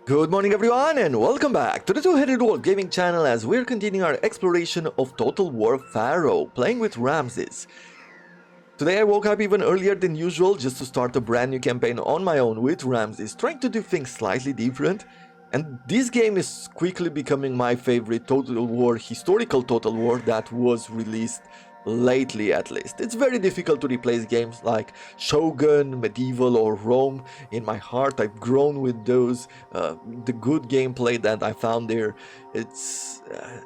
Good morning everyone and welcome back to the Two-Headed Wolf Gaming channel as we're continuing our exploration of Total War Pharaoh, playing with Ramses. Today I woke up even earlier than usual just to start a brand new campaign on my own with Ramses, trying to do things slightly different. And this game is quickly becoming my favorite Total War, historical Total War that was released lately at least. It's very difficult to replace games like Shogun, Medieval or Rome. In my heart I've grown with those, the good gameplay that I found there,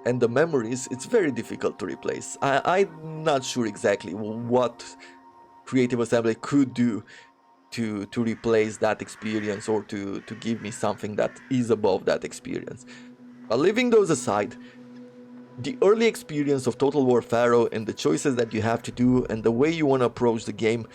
and the memories, it's very difficult to replace. I'm not sure exactly what Creative Assembly could do to replace that experience or to give me something that is above that experience. But leaving those aside, the early experience of Total War Pharaoh and the choices that you have to do and the way you want to approach the game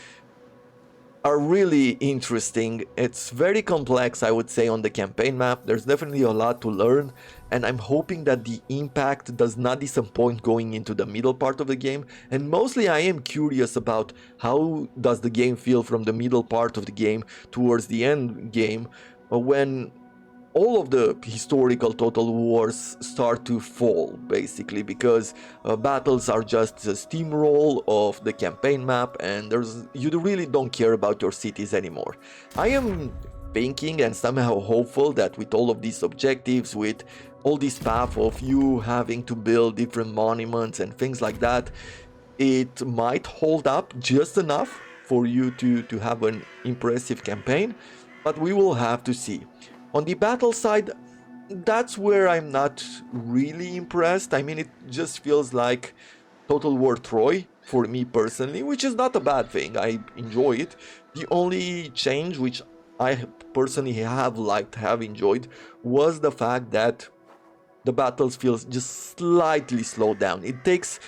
are really interesting. It's very complex, I would say, on the campaign map. There's definitely a lot to learn, and I'm hoping that the impact does not disappoint going into the middle part of the game. And mostly I am curious about how does the game feel from the middle part of the game towards the end game, when all of the historical Total Wars start to fall, basically, because battles are just a steamroll of the campaign map and you really don't care about your cities anymore. I am thinking and somehow hopeful that with all of these objectives, with all this path of you having to build different monuments and things like that, it might hold up just enough for you to have an impressive campaign, but we will have to see. On the battle side, that's where I'm not really impressed. I mean, it just feels like Total War Troy for me personally, which is not a bad thing. I enjoy it. The only change which I personally have enjoyed, was the fact that the battles feels just slightly slowed down. It takes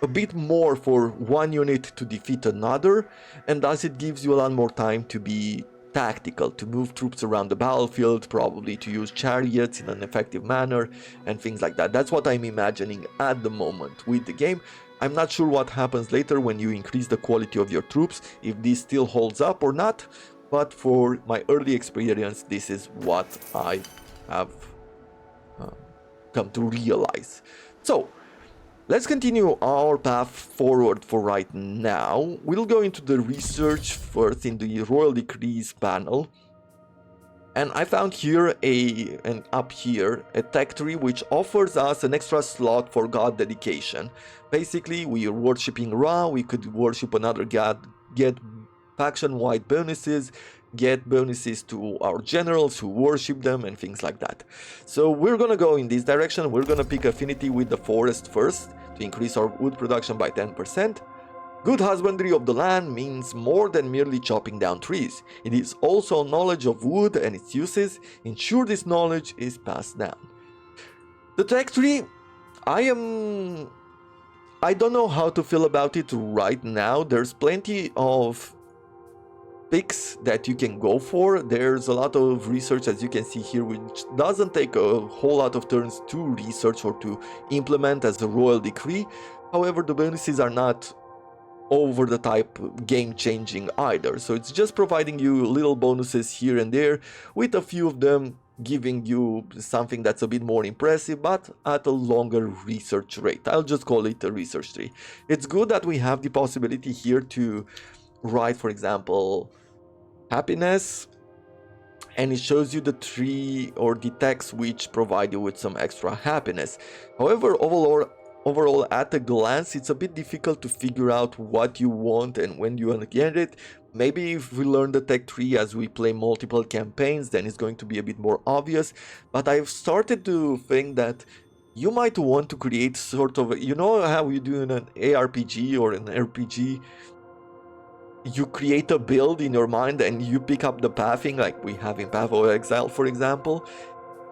a bit more for one unit to defeat another, and thus it gives you a lot more time to be tactical, to move troops around the battlefield, probably to use chariots in an effective manner and things like that. That's what I'm imagining at the moment with the game. I'm not sure what happens later when you increase the quality of your troops, if this still holds up or not, but for my early experience, this is what I have come to realize. So let's continue our path forward for right now. We'll go into the research first in the Royal Decrees panel. And I found here and up here a tech tree which offers us an extra slot for god dedication. Basically, we are worshipping Ra, we could worship another god, get faction-wide bonuses, get bonuses to our generals who worship them and things like that. So we're gonna go in this direction. We're gonna pick affinity with the forest first to increase our wood production by 10%. Good husbandry of the land means more than merely chopping down trees. It is also knowledge of wood and its uses. Ensure this knowledge is passed down. The tech tree, I don't know how to feel about it right now. There's plenty of picks that you can go for. There's a lot of research, as you can see here, which doesn't take a whole lot of turns to research or to implement as a royal decree. However, the bonuses are not over the type game changing either, so it's just providing you little bonuses here and there, with a few of them giving you something that's a bit more impressive but at a longer research rate. I'll just call it a research tree. It's good that we have the possibility here to write, for example, happiness, and it shows you the tree or the text which provide you with some extra happiness. However, overall at a glance, it's a bit difficult to figure out what you want and when you want to get it. Maybe if we learn the tech tree as we play multiple campaigns, then it's going to be a bit more obvious. But I've started to think that you might want to create sort of, you know how you do in an ARPG or an RPG, you create a build in your mind and you pick up the pathing like we have in Path of Exile, for example.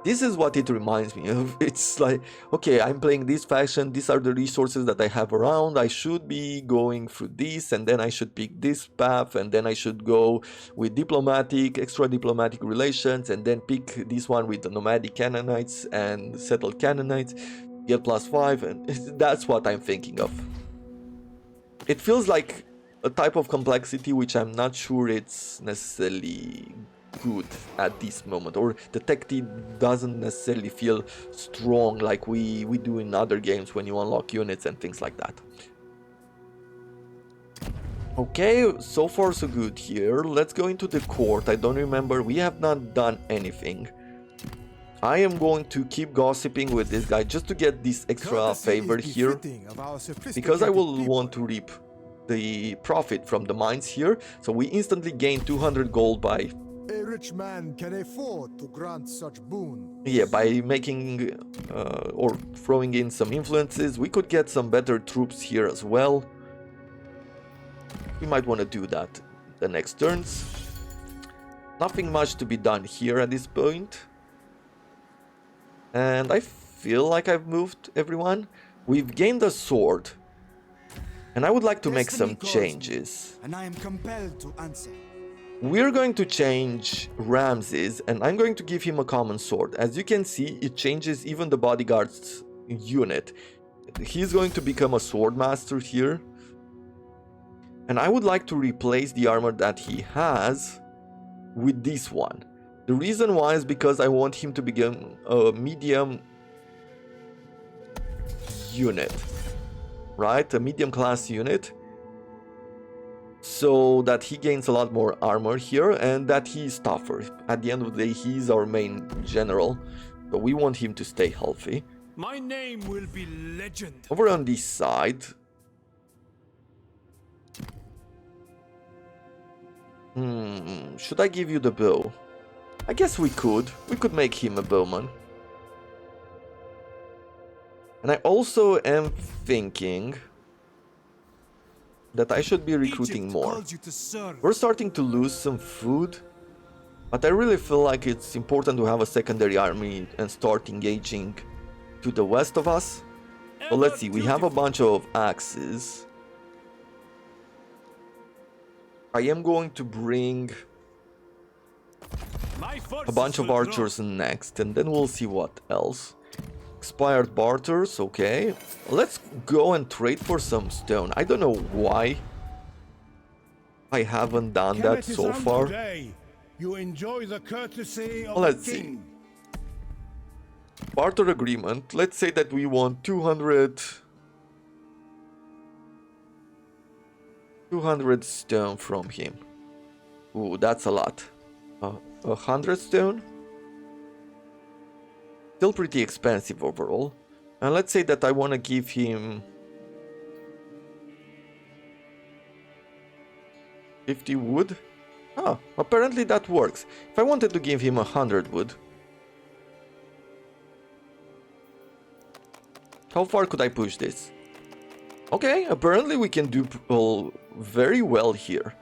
This is what it reminds me of. It's like, okay, I'm playing this faction, these are the resources that I have around, I should be going through this, and then I should pick this path, and then I should go with diplomatic, extra diplomatic relations, and then pick this one with the nomadic Canaanites and settled Canaanites, get +5, and that's what I'm thinking of. It feels like a type of complexity which I'm not sure it's necessarily good at this moment, or the tech tree doesn't necessarily feel strong like we do in other games when you unlock units and things like that. Okay, so far so good here. Let's go into the court. I don't remember, we have not done anything. I am going to keep gossiping with this guy just to get this extra favor here, because I will want to reap the profit from the mines here. So we instantly gain 200 gold by... A rich man can afford to grant such boon. Yeah, by making or throwing in some influences. We could get some better troops here as well. We might want to do that the next turns. Nothing much to be done here at this point. And I feel like I've moved everyone. We've gained a sword. And I would like to make some changes. And I am compelled to answer. We're going to change Ramses, and I'm going to give him a common sword. As you can see, it changes even the bodyguard's unit. He's going to become a sword master here. And I would like to replace the armor that he has with this one. The reason why is because I want him to become a medium unit, right? A medium class unit, so that he gains a lot more armor here and that he's tougher. At the end of the day, he's our main general, so we want him to stay healthy. My name will be legend. Over on this side, should I give you the bow? I guess we could. We could make him a bowman. And I also am thinking that I should be recruiting more. We're starting to lose some food, but I really feel like it's important to have a secondary army and start engaging to the west of us. So let's see, we have a bunch of axes. I am going to bring a bunch of archers next, and then we'll see what else. Expired barters, okay. Let's go and trade for some stone. I don't know why I haven't done that so far. You enjoy the courtesy of Let's see. Barter agreement. Let's say that we want 200 stone from him. Ooh, that's a lot. 100 stone? Still pretty expensive overall. And let's say that I want to give him 50 wood. Ah, apparently that works. If I wanted to give him 100 wood, how far could I push this? Okay, apparently we can do very well here.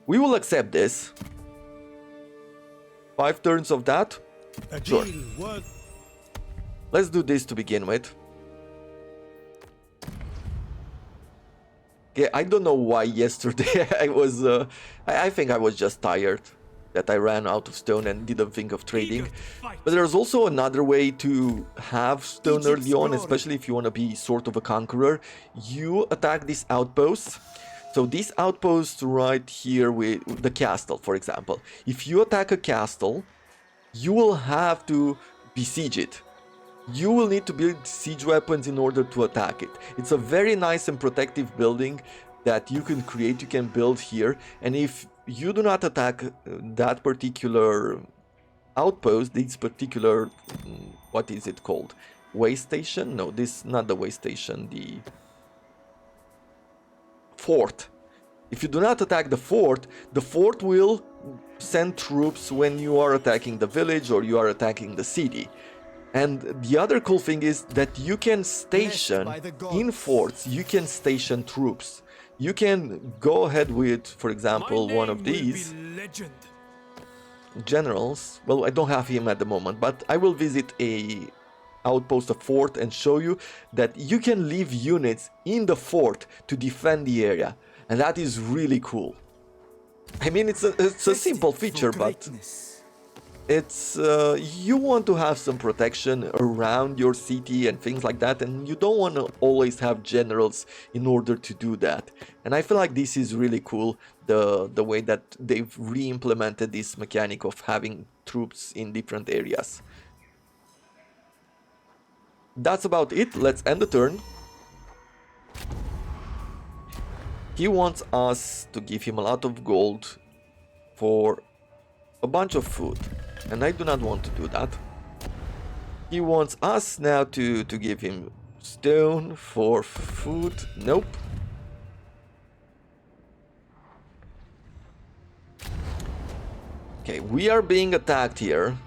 We will accept this. 5 turns of that. Sure. Let's do this to begin with. Yeah, I don't know why yesterday I was... I think I was just tired. That I ran out of stone and didn't think of trading. But there's also another way to have stone early on, especially if you want to be sort of a conqueror. You attack this outpost. So this outpost right here with the castle, for example. If you attack a castle, you will have to besiege it. You will need to build siege weapons in order to attack it. It's a very nice and protective building that you can create, you can build here. And if you do not attack that particular outpost, this particular, what is it called? Way station? No, this is not the way station, the fort. If you do not attack the fort will send troops when you are attacking the village or you are attacking the city. And the other cool thing is that you can station in forts, you can station troops. You can go ahead with, for example, one of these generals. Well, I don't have him at the moment, but I will visit a outpost, a fort, and show you that you can leave units in the fort to defend the area. And that is really cool. I mean, it's a simple feature, but it's you want to have some protection around your city and things like that, and you don't want to always have generals in order to do that. And I feel like this is really cool, the way that they've re-implemented this mechanic of having troops in different areas. That's about it. Let's end the turn. He wants us to give him a lot of gold for a bunch of food, and I do not want to do that. He wants us now to give him stone for food. Nope. Okay, we are being attacked here.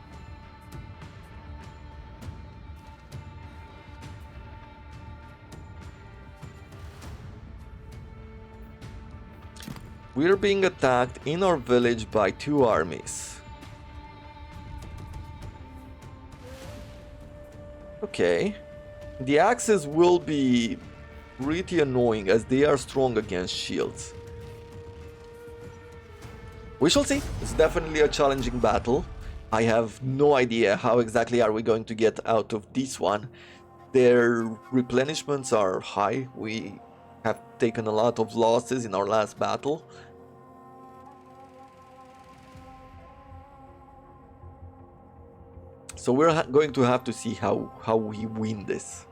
We are being attacked in our village by 2 armies. Okay. The axes will be pretty annoying as they are strong against shields. We shall see. It's definitely a challenging battle. I have no idea how exactly are we going to get out of this one. Their replenishments are high. We have taken a lot of losses in our last battle. So we're going to have to see how we win this.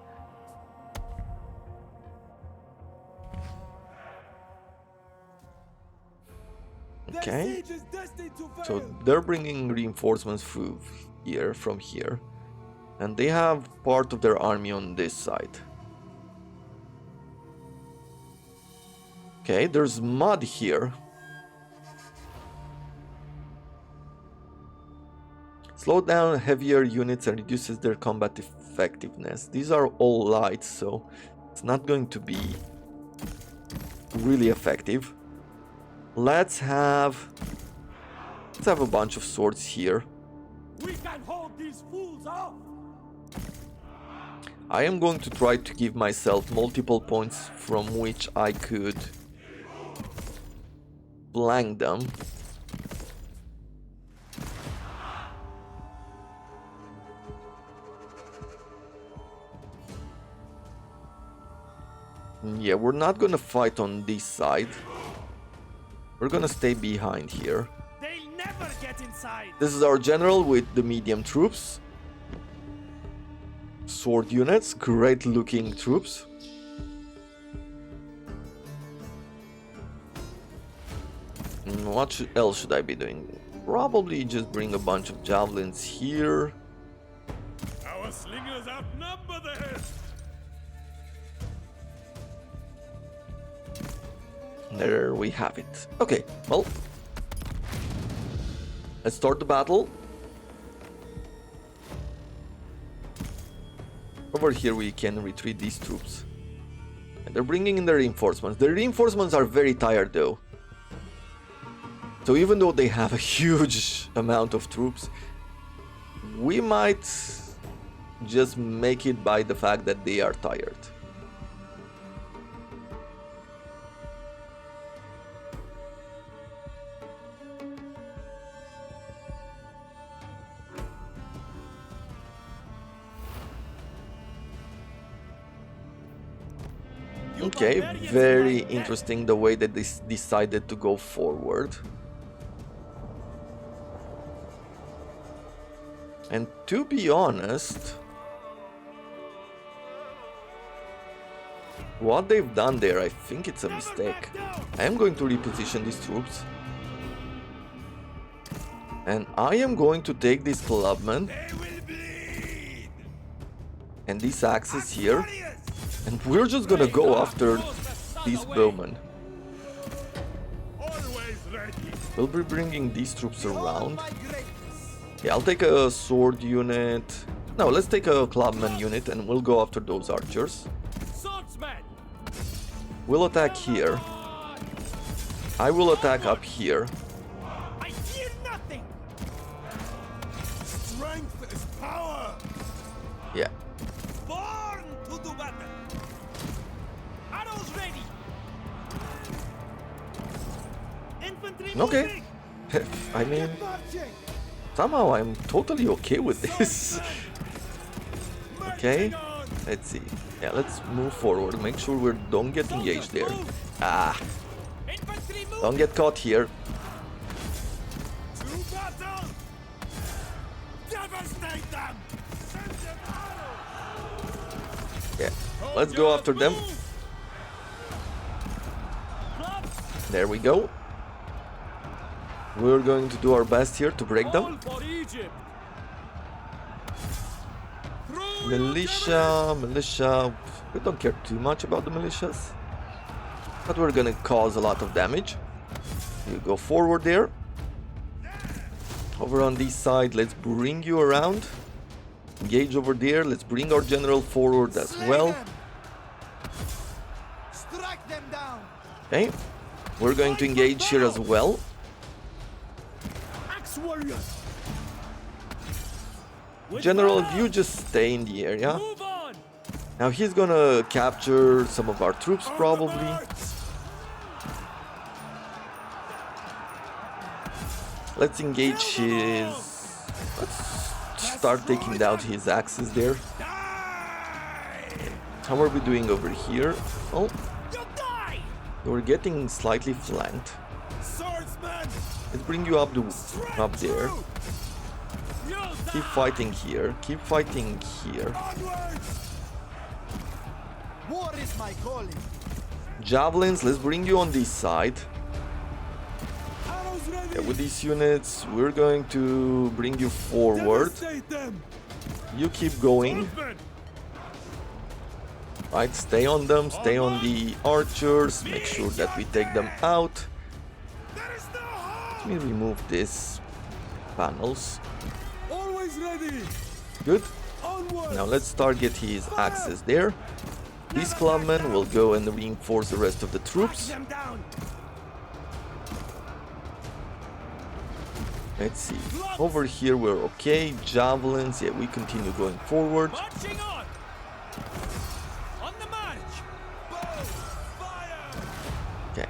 Okay. So they're bringing reinforcements from here. And they have part of their army on this side. Okay, there's mud here. Slow down heavier units and reduces their combat effectiveness. These are all light, so it's not going to be really effective. Let's have a bunch of swords here. We can hold these fools off. I am going to try to give myself multiple points from which I could flank them. Yeah, we're not gonna fight on this side. We're gonna stay behind here. They'll never get inside. This is our general with the medium troops. Sword units, great looking troops. What else should I be doing? Probably just bring a bunch of javelins here. Our slingers outnumber them. There we have it. Okay, well, let's start the battle. Over here we can retreat these troops. And they're bringing in the reinforcements. The reinforcements are very tired though. So even though they have a huge amount of troops, we might just make it by the fact that they are tired. Okay, very interesting the way that they decided to go forward. And to be honest, what they've done there, I think it's a mistake. I am going to reposition these troops. And I am going to take this clubman and these axes here. And we're just gonna go after these bowmen. We'll be bringing these troops around. Yeah, I'll take a sword unit. No, let's take a clubman unit and we'll go after those archers. We'll attack here. I will attack up here. I fear nothing. Strength is power. Yeah. Born to do battle. Arrows ready. Infantry Okay. moving. I mean, Somehow I'm totally okay with this. Okay, let's see. Yeah, let's move forward. Make sure we don't get engaged there. Ah, Infantry move. don't get caught here. To battle. Devastate them. Send them arrows. Yeah, let's go after them. Move. Clubs. There we go. We're going to do our best here to break them. All for Egypt. Through Militia. We don't care too much about the militias, but we're gonna cause a lot of damage. You go forward there. Over on this side, let's bring you around. Engage over there. Let's bring our general forward as well. Strike them down. Okay, we're going to engage here as well. Axe warriors. General, you just stay in the area. Move on. Now he's gonna capture some of our troops probably. Let's engage his... Let's start taking down his axes there. How are we doing over here? Oh, You die. we're getting slightly flanked. Swordsman. Let's bring you up there. You Keep fighting here. Keep fighting here. onwards. War is my calling. Javelins, let's bring you on this side. Arrows ready. Yeah, with these units, we're going to bring you forward. Devastate them. You keep going. Swordsman. Right, stay on them, stay on the archers, make sure that we take them out. There is no hope. Let me remove these panels. Always ready. Good. Onward. Now let's target his axes there. These clubmen will go and reinforce the rest of the troops. Them down. Let's see. Over here we're okay. Javelins, yeah, we continue going forward. Marching on. On the march. Bow. Fire. Okay.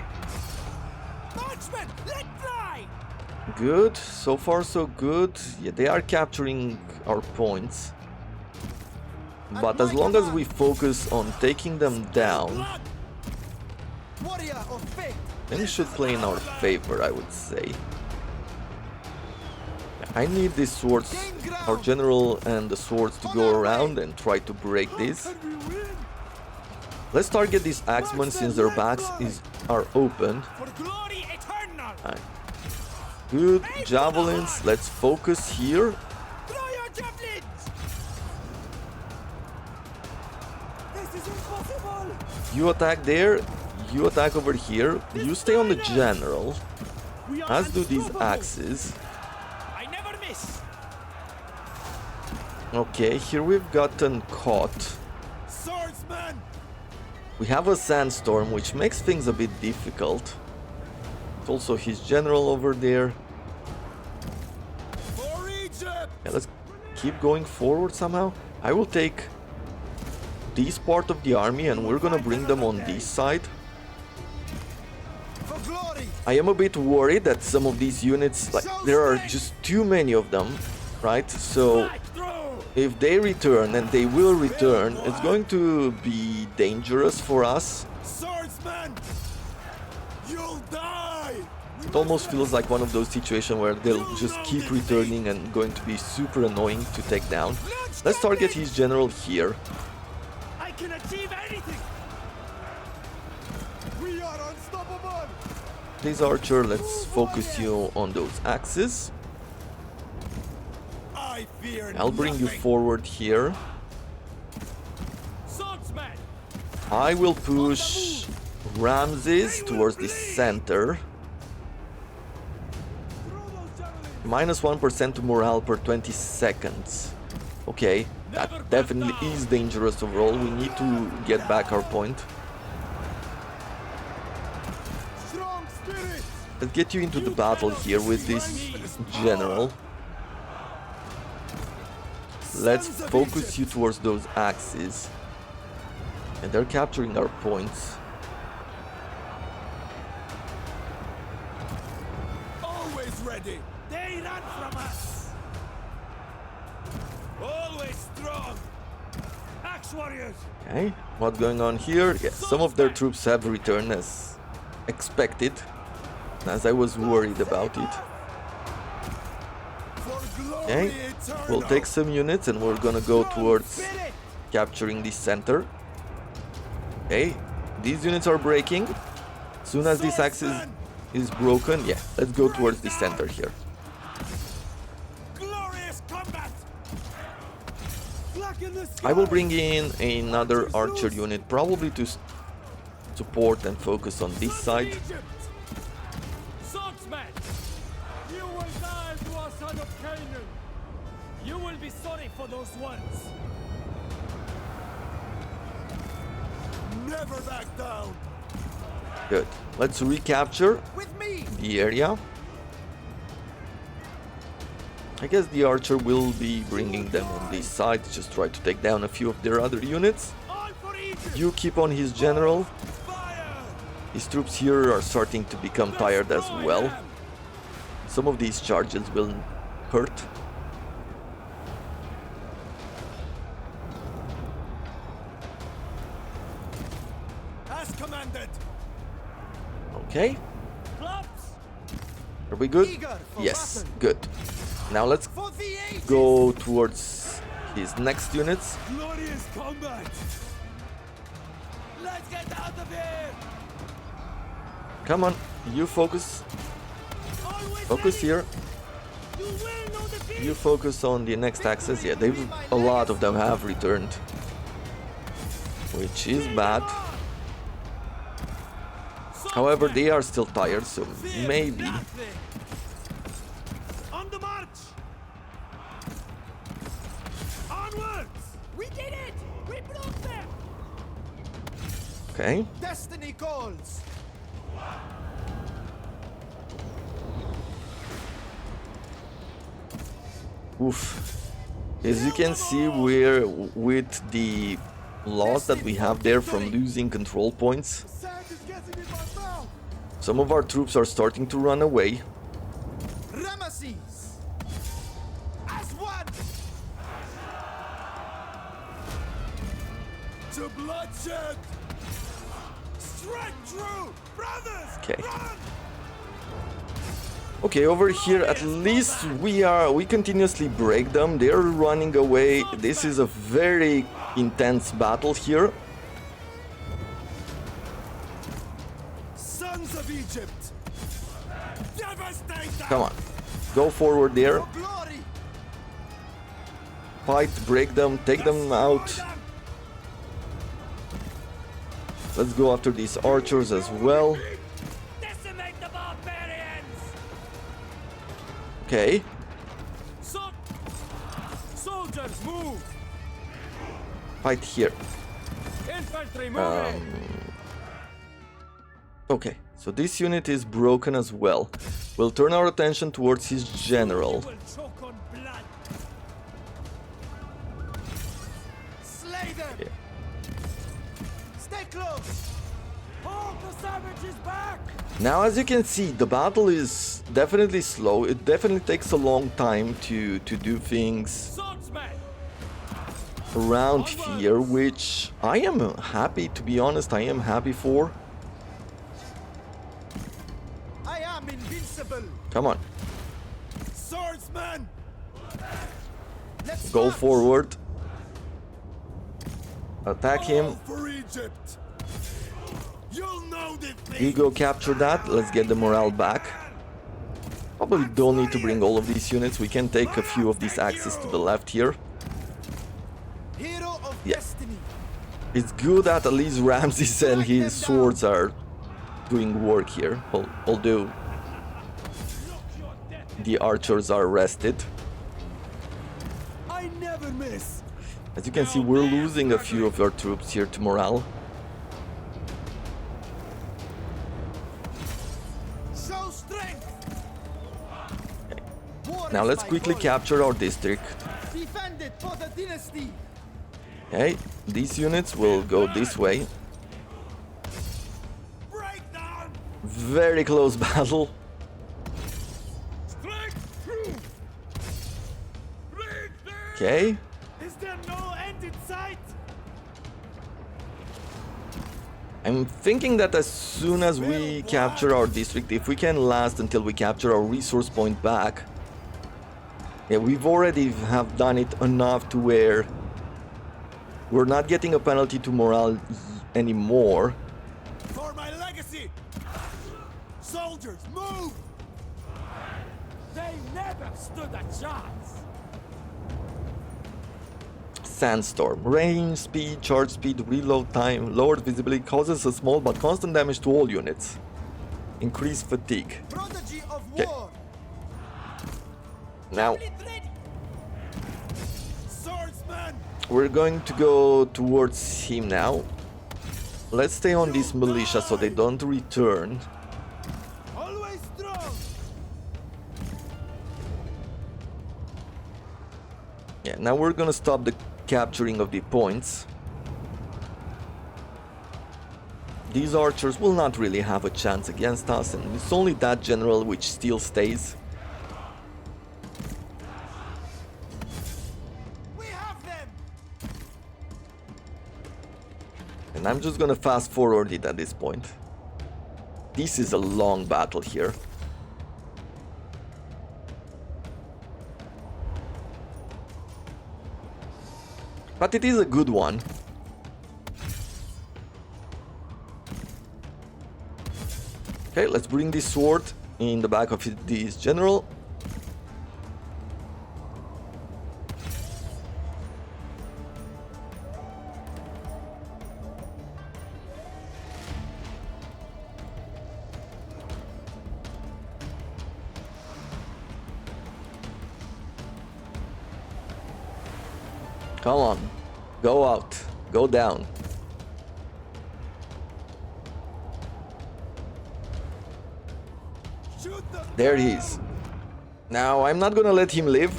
Marksmen, let fly. Good. So far so good. Yeah, they are capturing our points. But as long as we focus on taking them down, Blood. Warrior of fate. then it should play in our favor, I would say. I need these swords, our general and the swords to go around and try to break this. Can we win? Let's target these axemen since their backs are open. For glory eternal. Good. Javelins, let's focus here. Throw your javelins. This is impossible. You attack there, you attack over here. You stay on the general, We are as do these unstoppable. axes. I never miss. Okay, here we've gotten caught. Swordsman. We have a sandstorm, which makes things a bit difficult. It's also his general over there. For Egypt. Yeah, let's keep going forward somehow. I will take this part of the army and we're gonna bring them on this side. For glory. I am a bit worried that some of these units, like, there are just too many of them, right? So Fight through. if they return, and they will return, it's going to be dangerous for us. Swordsman. You'll die. It almost feels like one of those situations where they'll just keep returning and going to be super annoying to take down. Let's target his general here. I can achieve anything. We are unstoppable. Please, archer, let's focus you on those axes. I fear I'll bring you nothing. forward here. Swordsman. I will push Ramses towards the center. Minus 1% to morale per 20 seconds. Okay, that definitely is dangerous overall. We need to get back our point. Strong spirit. Let's get you into the battle here with this general. Let's focus you towards those axes. And they're capturing our points. Always ready. They run from us. Always strong. Axe warriors. Okay, what's going on here? Yes, some of their troops have returned as expected, as I was worried about it. For glory Okay, eternal. we'll take some units and we're gonna go towards capturing the center. Okay, these units are breaking. As soon as this axis is broken, yeah, let's go towards the center here. Glorious combat. Black in the I will sky. bring in another archer unit, probably to support and focus on this Sons of side. Egypt. Swordsman! You will die to a son of Canaan! You will be sorry for those words! Never back down. Good. Let's recapture With me. the area. I guess the archer will be bringing them on this side. Just try to take down a few of their other units. All for Egypt. You keep on his general. Fire. His troops here are starting to become tired as well. Some of these charges will hurt. As commanded. Okay, Clubs! are we good? Eager for Yes, battle. good. Now let's For the ages. go towards his next units. Glorious combat. Let's get out of here. Come on, you focus. Always Focus ready. here. You will know defeat. You focus on the next axis. Yeah, they've a lot of them have returned, which is bad. However, they are still tired, so Fear maybe. nothing. On the march. Onwards. We did it. We broke them. Okay. Destiny calls. Oof. As you can see, we're with the loss that we have there from losing control points. Sand is getting in my mouth. Some of our troops are starting to run away. Ramses. As one. To bloodshed. Strike true, brothers. Okay. Run. Okay, over here at least we continuously break them. They're running away. This is a very intense battle here. Sons of Egypt. Devastate them. Come on. Go forward there. For glory. Fight, break them, take them out. Destroy them. Let's go after these archers as well. Decimate the barbarians! Okay. Soldiers, move! Fight here. Infantry, move! Okay, so this unit is broken as well. We'll turn our attention towards his general. You will choke on blood! Slay them. Yeah. Stay close. Hold the savages back! Now, as you can see, the battle is definitely slow. It definitely takes a long time to do things Swordsman! around here, which I am happy, to be honest, I am happy for. I am invincible. Come on, Swordsman. Let's go march. forward. Attack him. All for Egypt. You'll know defeat. You go capture that. Let's get the morale back. Probably don't need to bring all of these units. We can take a few of these axes to the left here. Hero of Yeah. destiny. It's good that at least Ramses and his swords are doing work here, although the archers are rested. I never miss. As you can see, we're losing a few of our troops here to morale. Show strength. War Now is let's my quickly calling. capture our district. Defend it for the dynasty. Okay, these units will go this way. Break down. Very close battle. Strike true. Break them. Okay. Is there no end in sight? I'm thinking that as soon as we capture our district, if we can last until we capture our resource point back, yeah, we've already have done it enough to where we're not getting a penalty to morale anymore. For my legacy! Soldiers, move! They never stood a chance. Sandstorm. Range, speed, charge speed, reload time, lowered visibility causes a small but constant damage to all units. Increased fatigue. Prodigy of Okay. war! Now, Swordsman! we're going to go towards him now. Let's stay on this militia so they don't return. Always strong! Yeah, now we're gonna stop the capturing of the points. These archers will not really have a chance against us, and it's only that general which still stays. We have them! And I'm just gonna fast forward it at this point. This is a long battle here. But it is a good one. Okay, let's bring this sword in the back of this general. Come on, go out, go down. Shoot them! There he is. Now, I'm not gonna let him live.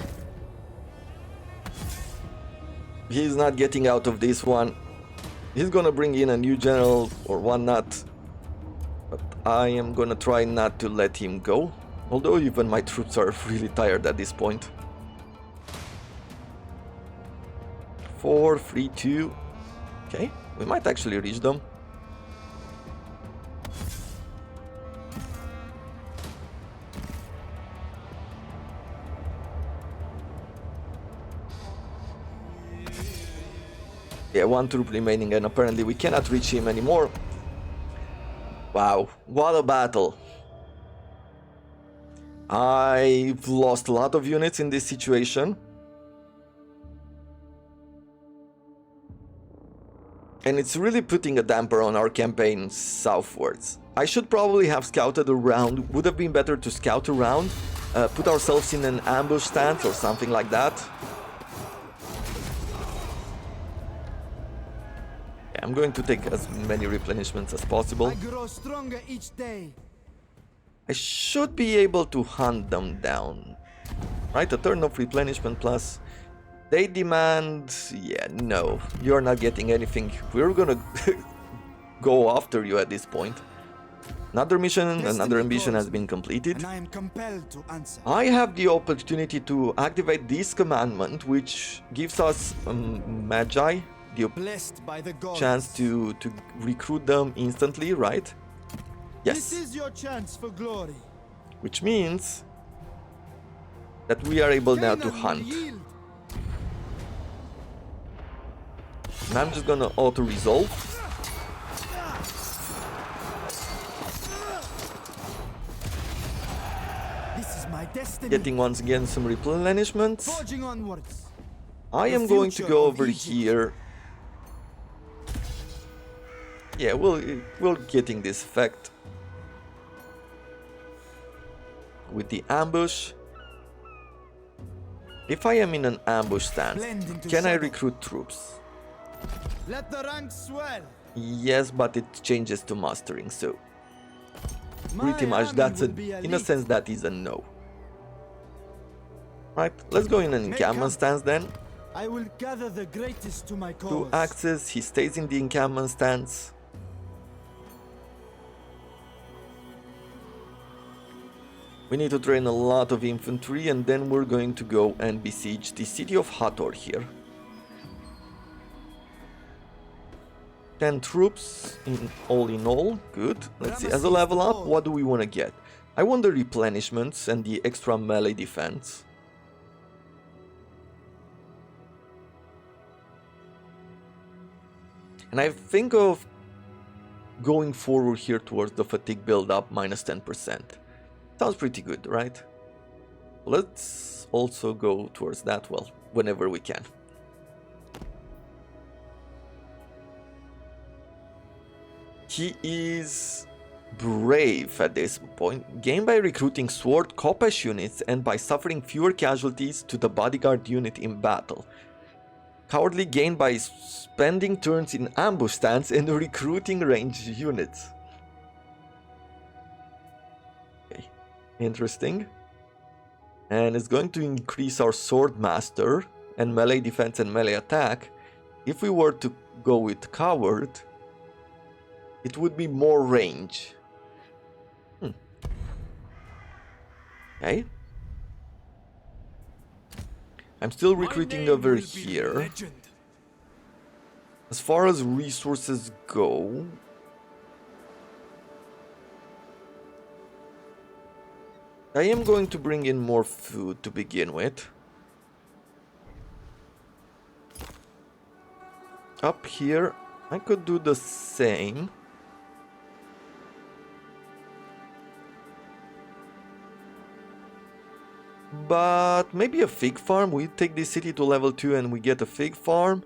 He's not getting out of this one. He's gonna bring in a new general or whatnot. But I am gonna try not to let him go. Although even my troops are really tired at this point. 4, 3, 2. Okay, we might actually reach them. Yeah, one troop remaining, and apparently we cannot reach him anymore. Wow, what a battle. I've lost a lot of units in this situation. And it's really putting a damper on our campaign southwards. I should probably have scouted around. Would have been better to scout around, put ourselves in an ambush stance or something like that. Yeah, I'm going to take as many replenishments as possible. I grow stronger each day. I should be able to hunt them down. Right, a turn of replenishment plus. They demand... yeah, no. You're not getting anything. We're gonna go after you at this point. Another mission, another ambition has been completed. And I am compelled to answer. I have the opportunity to activate this commandment, which gives us Magi, the Blessed by the gods. chance to recruit them instantly, right? Yes. This is your chance for glory. Which means that we are able now to Canaan will hunt. yield. And I'm just gonna auto-resolve. This is my destiny. Getting once again some replenishments. Forging onwards. I The am going to future go of over Egypt. here. Yeah, we're getting this effect with the ambush. If I am in an ambush stance, Blend into can I shadow. recruit troops? Let the ranks swell. Yes, but it changes to mustering, so My pretty much army that's will a, be in a elite. sense that is a no. Right, let's go in an encampment come. stance then. I will gather the greatest to my cause. 2 axes, he stays in the encampment stance. We need to train a lot of infantry, and then we're going to go and besiege the city of Hathor here. 10 troops in all, good. Let's see, as a level up, what do we want to get? I want the replenishments and the extra melee defense. And I think of going forward here towards the fatigue build-up minus 10%. Sounds pretty good, right? Let's also go towards that, well, whenever we can. He is brave at this point, gained by recruiting sword Khopesh units and by suffering fewer casualties to the bodyguard unit in battle. Cowardly gained by spending turns in ambush stance and recruiting ranged units. Okay, interesting. And it's going to increase our sword master and melee defense and melee attack. If we were to go with coward, it would be more range. Okay. I'm still recruiting over here. As far as resources go, I am going to bring in more food to begin with. Up here, I could do the same. But maybe a fig farm. We take this city to level 2 and we get a fig farm.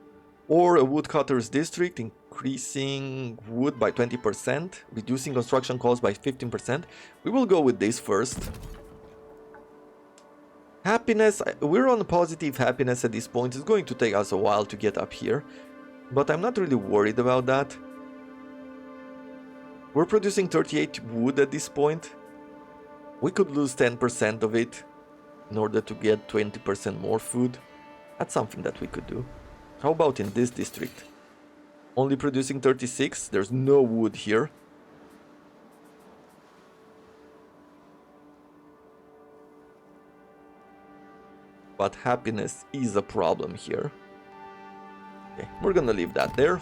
Or a woodcutter's district, increasing wood by 20%, reducing construction costs by 15%. We will go with this first. Happiness, we're on positive happiness at this point. It's going to take us a while to get up here, but I'm not really worried about that. We're producing 38 wood at this point. We could lose 10% of it in order to get 20% more food. That's something that we could do. How about in this district? Only producing 36, there's no wood here. But happiness is a problem here. Okay, we're gonna leave that there.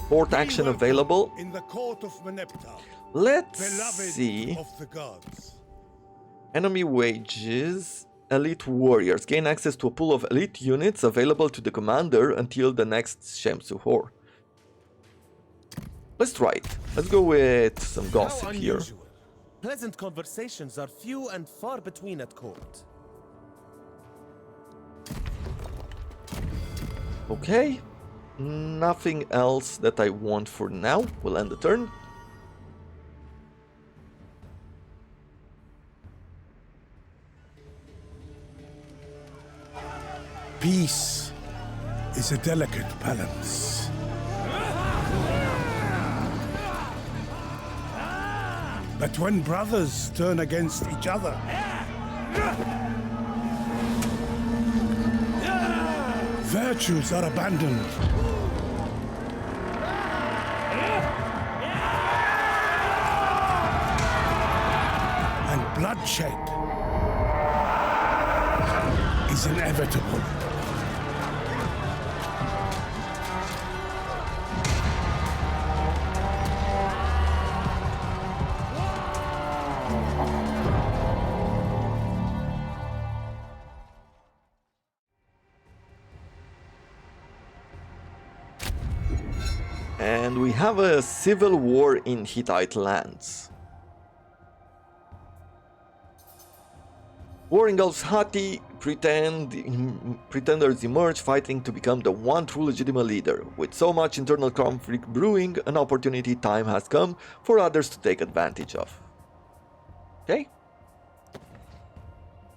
Port action available. In the court of Meneptah, Let's beloved see. of the gods. Enemy wages. Elite warriors. Gain access to a pool of elite units available to the commander until the next Shemsuhor. Let's try it. Let's go with some gossip here. Pleasant conversations are few and far between at court. Okay. Nothing else that I want for now. We'll end the turn. Peace is a delicate balance. But when brothers turn against each other, virtues are abandoned. And bloodshed is inevitable. And we have a civil war in Hittite lands. War engulfs Hatti, pretenders emerge fighting to become the one true legitimate leader. With so much internal conflict brewing, an opportunity time has come for others to take advantage of. Okay.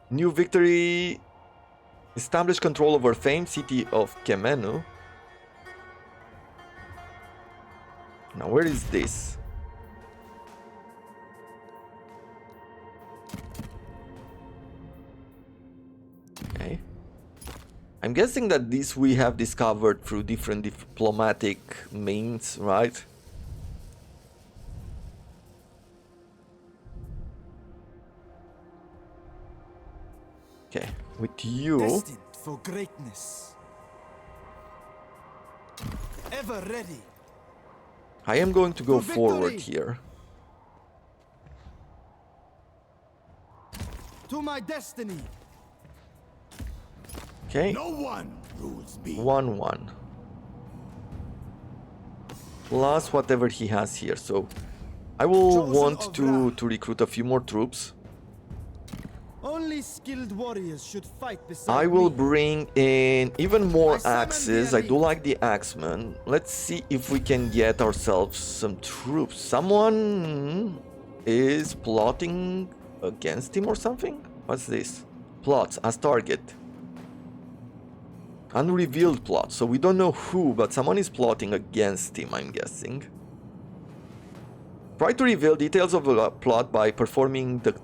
New victory. Establish control over famed city of Kemenu. Now, where is this? Okay. I'm guessing that this we have discovered through different diplomatic means, right? Okay, with you, Destined for greatness. Ever ready. I am going to go To forward victory! here. To my destiny. Okay, No one rules me. 1-1. Plus whatever he has here, so I will Chosen want of to recruit a few more troops. Only skilled warriors should fight beside I will me. bring in even more I summon the axes. I do elite. like the axemen. Let's see if we can get ourselves some troops. Someone is plotting against him or something? What's this? Plots as target. Unrevealed plot. So we don't know who, but someone is plotting against him, I'm guessing. Try to reveal details of the plot by performing the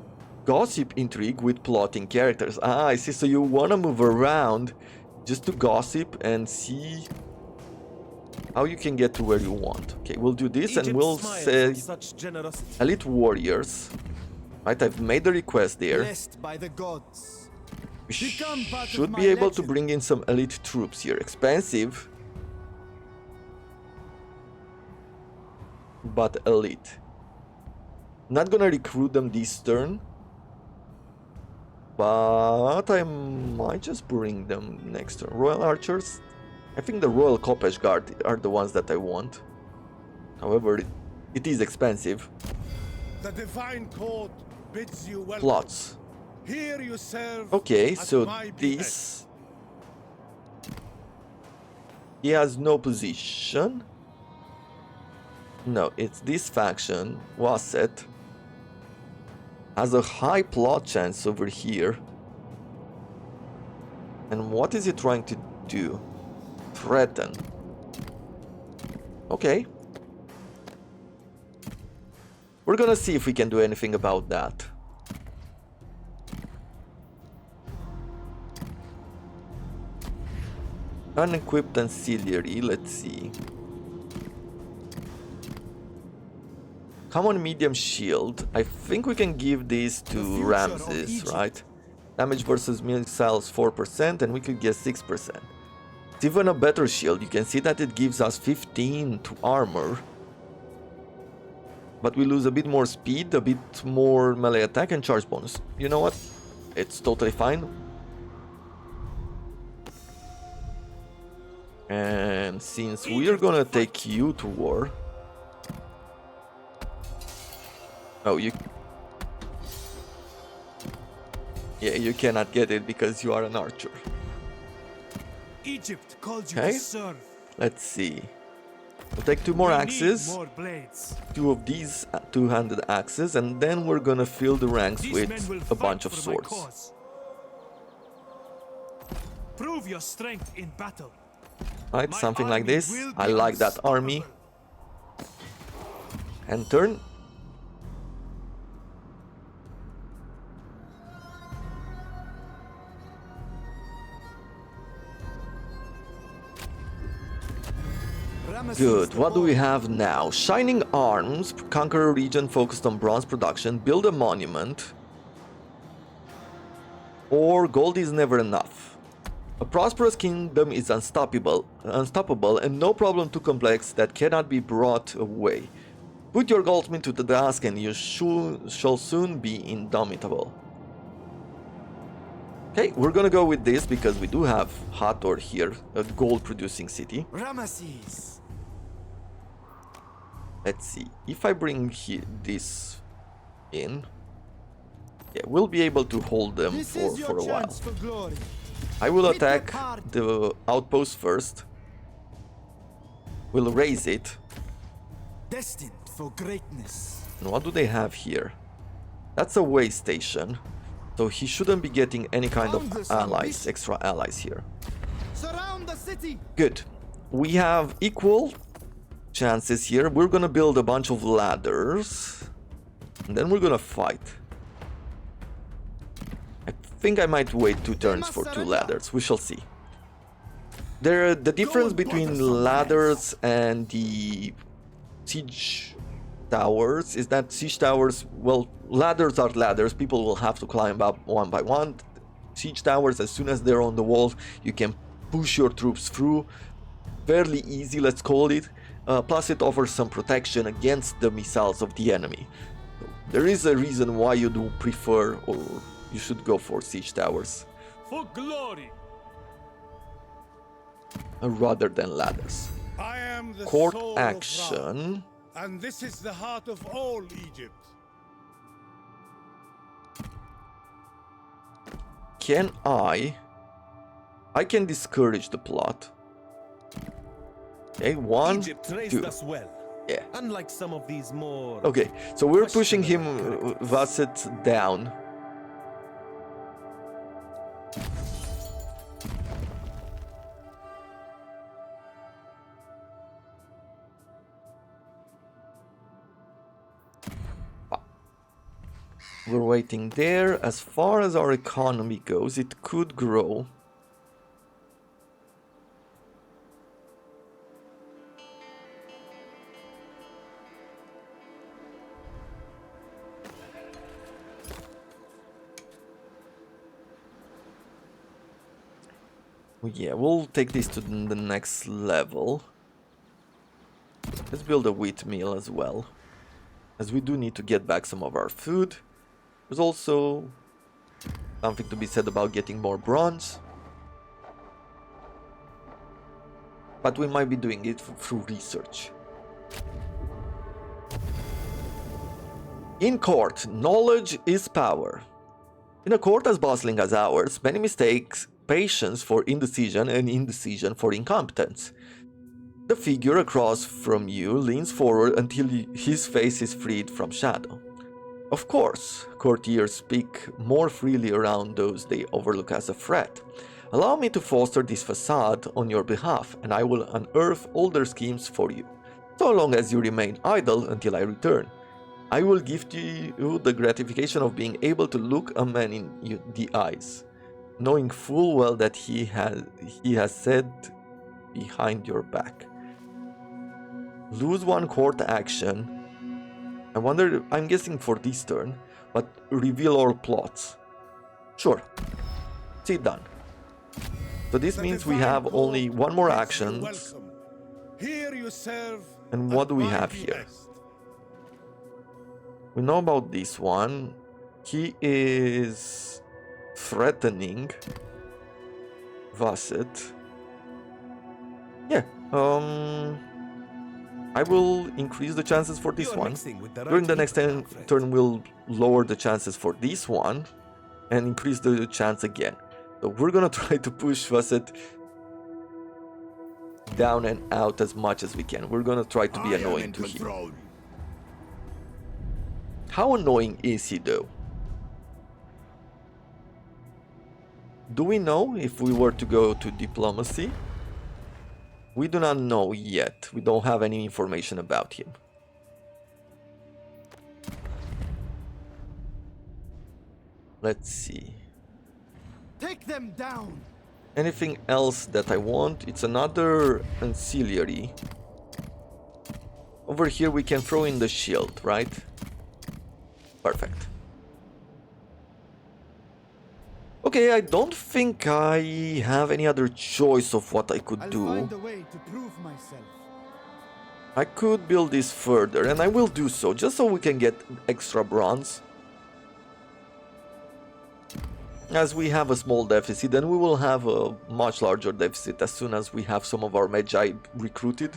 gossip intrigue with plotting characters. Ah, I see. So you want to move around just to gossip and see how you can get to where you want. Okay, we'll do this and Egypt we'll smiles say at such generosity. elite warriors. Right, I've made the request there. Blessed by the gods. We Become part of should my be able to legend. bring in some elite troops here. Expensive, but elite. Not gonna recruit them this turn, but I might just bring them next turn. Royal archers. I think the Royal Kopesh Guard are the ones that I want. However, it is expensive. The divine court bids you welcome. Plots. Here you serve. Okay, at so my behest. this... He has no position. No, it's this faction, Wasset, has a high plot chance over here. And what is he trying to do? Threaten. Okay. We're gonna see if we can do anything about that. Unequipped ancillary, let's see. Common medium shield. I think we can give this to future of Ramses, Egypt. right? Damage versus missiles 4% and we could get 6%. It's even a better shield. You can see that it gives us 15 to armor. But we lose a bit more speed, a bit more melee attack and charge bonus. You know what? It's totally fine. And since we're gonna take you to war... Oh, you... Yeah, you cannot get it because you are an archer. Egypt calls you Okay. to serve. Let's see. We'll take 2 more We need axes, more blades. 2 of these two-handed axes, and then we're gonna fill the ranks These with men will a fight bunch of for my swords. cause. Prove your strength in battle. Right, My something like army this. will I be like that army. And turn. Ramses Good. the What do we Bold. have now? Shining Arms. Conquer a region focused on bronze production. Build a monument. Or gold is never enough. A prosperous kingdom is unstoppable, and no problem too complex that cannot be brought away. Put your goldsmith to the task and you shall soon be indomitable. Okay, we're gonna go with this because we do have Hathor here, a gold producing city. Ramesses. Let's see, if I bring this in, yeah, we'll be able to hold them This for is your a while. chance for glory. I will Hit your attack card. the outpost first. We'll raise it. Destined for greatness. And what do they have here? That's a way station. So he shouldn't be getting any kind of Boundless allies, ambition. extra allies here. Surround the city. Good. We have equal chances here. We're gonna build a bunch of ladders. And then we're gonna fight. I think I might wait 2 turns for 2 ladders. We shall see. The difference and bother between someone ladders and the siege towers is that siege towers, well, ladders are ladders. People will have to climb up one by one. siege towers. As soon as they're on the walls, you can push your troops through. Fairly easy, let's call it. Plus it offers some protection against the missiles of the enemy. So there is a reason why you do prefer, or you should go for siege towers For glory! rather than ladders. I am the Court soul of action. Ra, and this is the heart of all Egypt. Can I can discourage the plot. Okay, one, Egypt raised two. us well. Yeah. Unlike some of these more... Okay, so we're pushing him, questionable Vasset, down. We're waiting there. As far as our economy goes, it could grow. Yeah, we'll take this to the next level. Let's build a wheat mill as well, as we do need to get back some of our food. There's also something to be said about getting more bronze, but we might be doing it through research. In court, knowledge is power. In a court as bustling as ours, many mistakes patience for indecision and indecision for incompetence. The figure across from you leans forward until his face is freed from shadow. Of course, courtiers speak more freely around those they overlook as a threat. Allow me to foster this facade on your behalf, and I will unearth all their schemes for you, so long as you remain idle until I return. I will give to you the gratification of being able to look a man in the eyes, knowing full well that he has said behind your back. Lose one court action. I wonder, I'm guessing for this turn, but reveal all plots. Sure. See, done. So this means we have only one more action. Here you serve. And what do we have here? We know about this one. He is threatening Vasset. Yeah, I will increase the chances for this one. During the next turn, we'll lower the chances for this one and increase the chance again. So we're gonna try to push Vasset down and out as much as we can. We're gonna try to be annoying to him. How annoying is he though? Do we know if we were to go to diplomacy? We do not know yet. We don't have any information about him. Let's see. Take them down! Anything else that I want? It's another ancillary. Over here we can throw in the shield, right? Perfect. Okay, I don't think I have any other choice of what I could do. I'll find a way to prove myself. I could build this further, and I will do so, just so we can get extra bronze. As we have a small deficit, then we will have a much larger deficit as soon as we have some of our Magi recruited.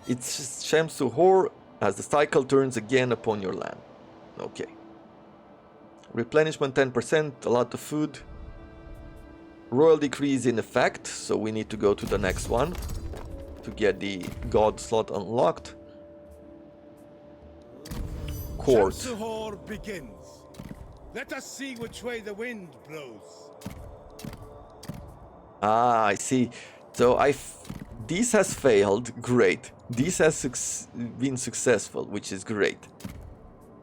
It's Shams Suhor as the cycle turns again upon your land. Okay. Replenishment 10%, a lot of food. Royal decree is in effect, so we need to go to the next one to get the god slot unlocked. Court. Shamsuhor begins. Let us see which way the wind blows. Ah, I see. So this has failed, great. This has been successful, which is great.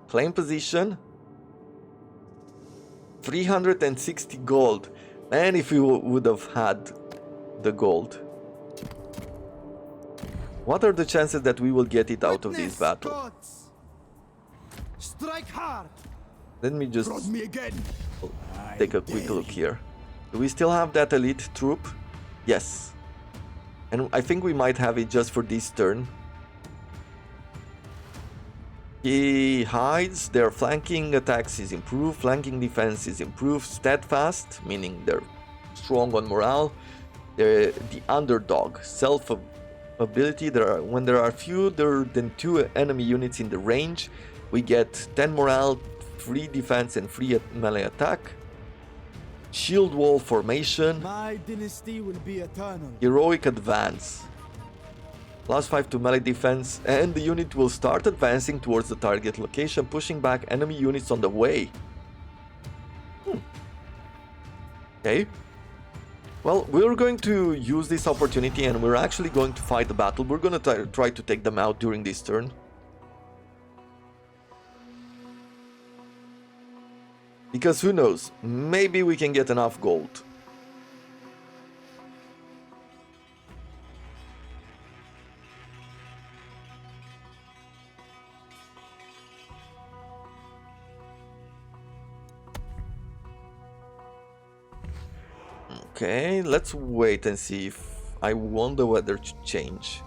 Claim position. 360 gold. Man, if we would have had the gold. What are the chances that we will get it out of this battle? Gods. Strike hard! Let me just Prod me again. take a quick look here. Do we still have that elite troop? Yes. And I think we might have it just for this turn. He hides, their flanking attacks is improved, flanking defense is improved, steadfast, meaning they're strong on morale. They're the underdog, self-ability, when there are fewer than 2 enemy units in the range, we get 10 morale, 3 defense and 3 melee attack. Shield wall formation, My dynasty will be eternal. heroic advance. +5 to melee defense, and the unit will start advancing towards the target location, pushing back enemy units on the way. Okay. Well, we're going to use this opportunity and we're actually going to fight the battle. We're going to try to take them out during this turn. Because who knows, maybe we can get enough gold. Okay, let's wait and see if I want the weather to change.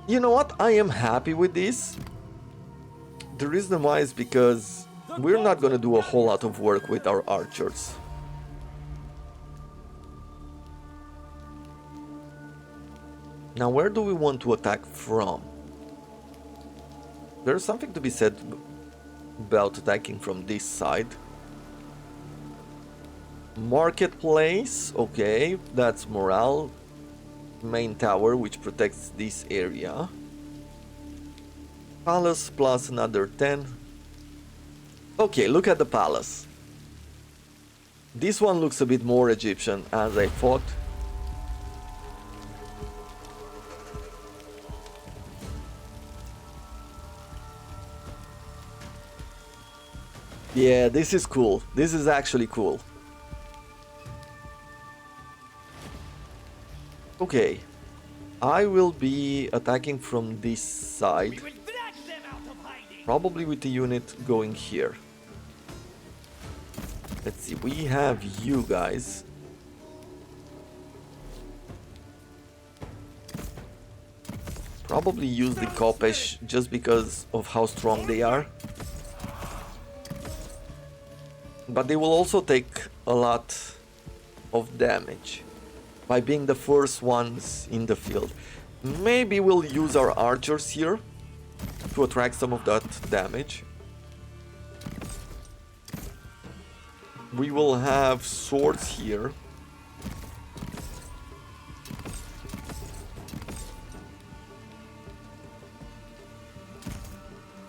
You know what? I am happy with this. The reason why is because we're not gonna do a whole lot of work with our archers. Now, where do we want to attack from? There's something to be said about attacking from this side. Marketplace, okay, that's morale. Main tower, which protects this area. Palace plus another 10. Okay, look at the palace. This one looks a bit more Egyptian, as I thought. Yeah, this is cool. This is actually cool. Okay. I will be attacking from this side. Probably with the unit going here. Let's see, we have you guys. Probably use the Kopesh just because of how strong they are. But they will also take a lot of damage by being the first ones in the field. Maybe we'll use our archers here to attract some of that damage. We will have swords here.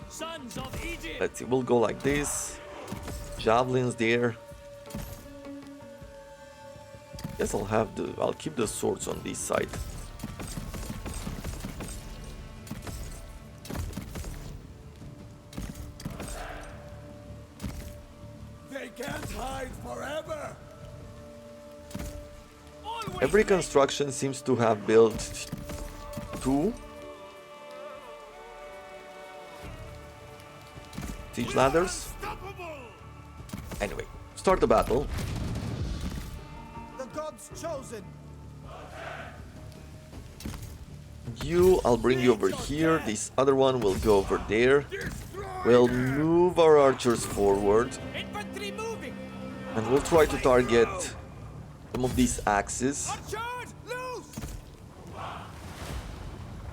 Sons of Egypt. Let's see, we'll go like this. Javelins there. Guess I'll keep the swords on this side. They can't hide forever. Every construction seems to have built 2 siege ladders. Anyway, start the battle. The gods chosen. I'll bring you over here. This other one will go over there. We'll move our archers forward. Infantry moving. And we'll try to target some of these axes. Charge, loose.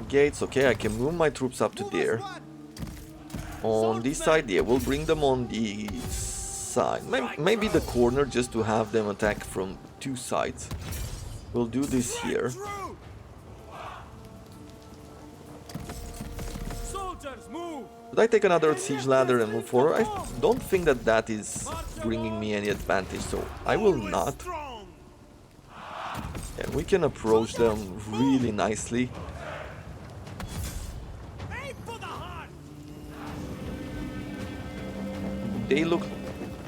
Gates, okay, I can move my troops up to there. On this side, yeah, we'll bring them on the side. Maybe the corner, just to have them attack from 2 sides. We'll do this here. Soldiers move. Should I take another siege ladder and move forward? I don't think that is bringing me any advantage, so I will not. Yeah, we can approach them really nicely. Aim for the heart. They look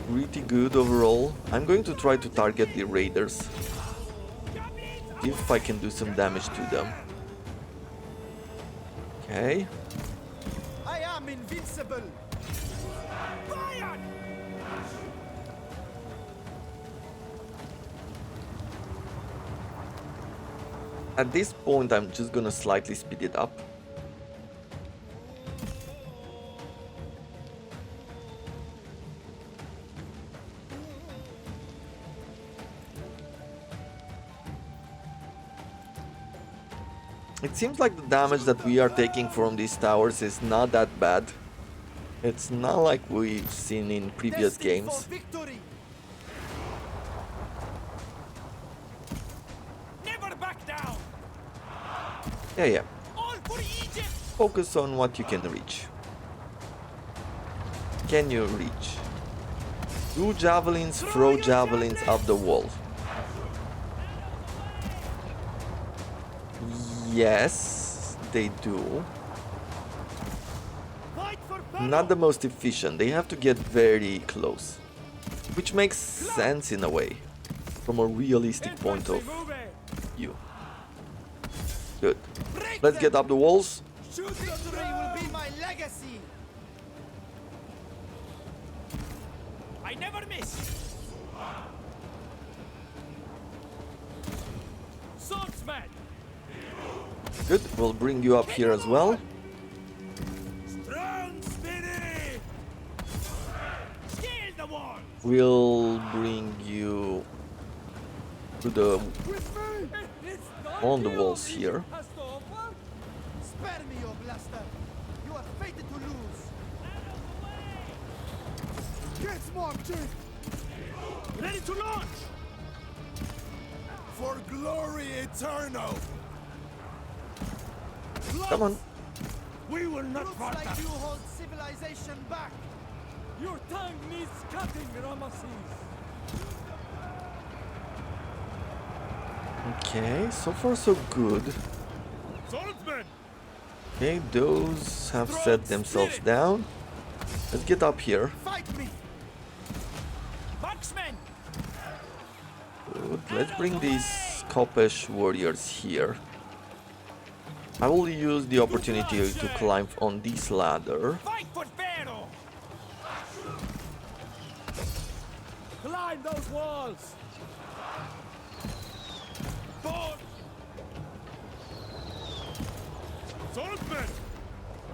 pretty good overall. I'm going to try to target the raiders. See if I can do some damage to them. Okay. I am invincible. Fire! At this point, I'm just gonna slightly speed it up. It seems like the damage that we are taking from these towers is not that bad. It's not like we've seen in previous Destined games. for victory. Never back down! Yeah. All for Egypt! Focus on what you can reach. Can you reach? Do javelins throw javelins up the wall? Yes, they do. Fight for Pharaoh. Not the most efficient. They have to get very close. Which makes sense in a way. From a realistic point of view. Good. Break Let's them. get up the walls. Shoot victory will be my legacy. I never miss! Swordsman! Good. We'll bring you up here as well. Strong spirit! Scale the wall! We'll bring you to the on the walls here. Spare me your blaster. You are fated to lose. Get smart, Chief. Ready to launch! For glory eternal. Come on. We will not Looks part like us. you hold civilization back. Your tongue needs cutting, Ramses. Okay, so far so good. Swordsman! Okay, those have set themselves down. Let's get up here. Fight me. Marksman! Good. Let's bring these Kopesh warriors here. I will use the opportunity to climb on this ladder. Fight for Pharaoh! Climb those walls! Forward! Swordsman!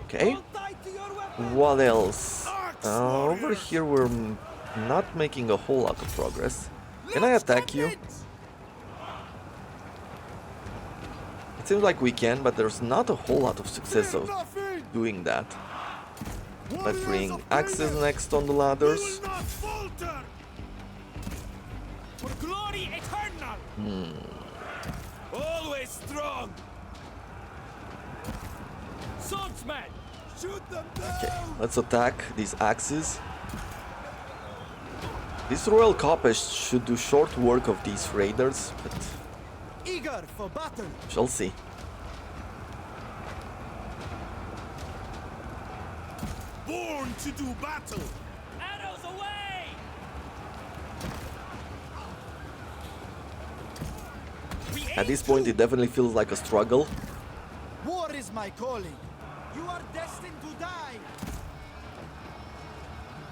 Okay. Hold tight to your weapon. What else? Over here we're not making a whole lot of progress. Can I attack you? It seems like we can, but there's not a whole lot of success of doing that. Let's bring axes next on the ladders. not falter! For glory eternal! Always strong! Swordsman! Shoot them down. Okay, let's attack these axes. This Royal Kopesh should do short work of these raiders, but Eager for battle. shall see. Born to do battle. Arrows away! At this point it definitely feels like a struggle. War is my calling. You are destined to die.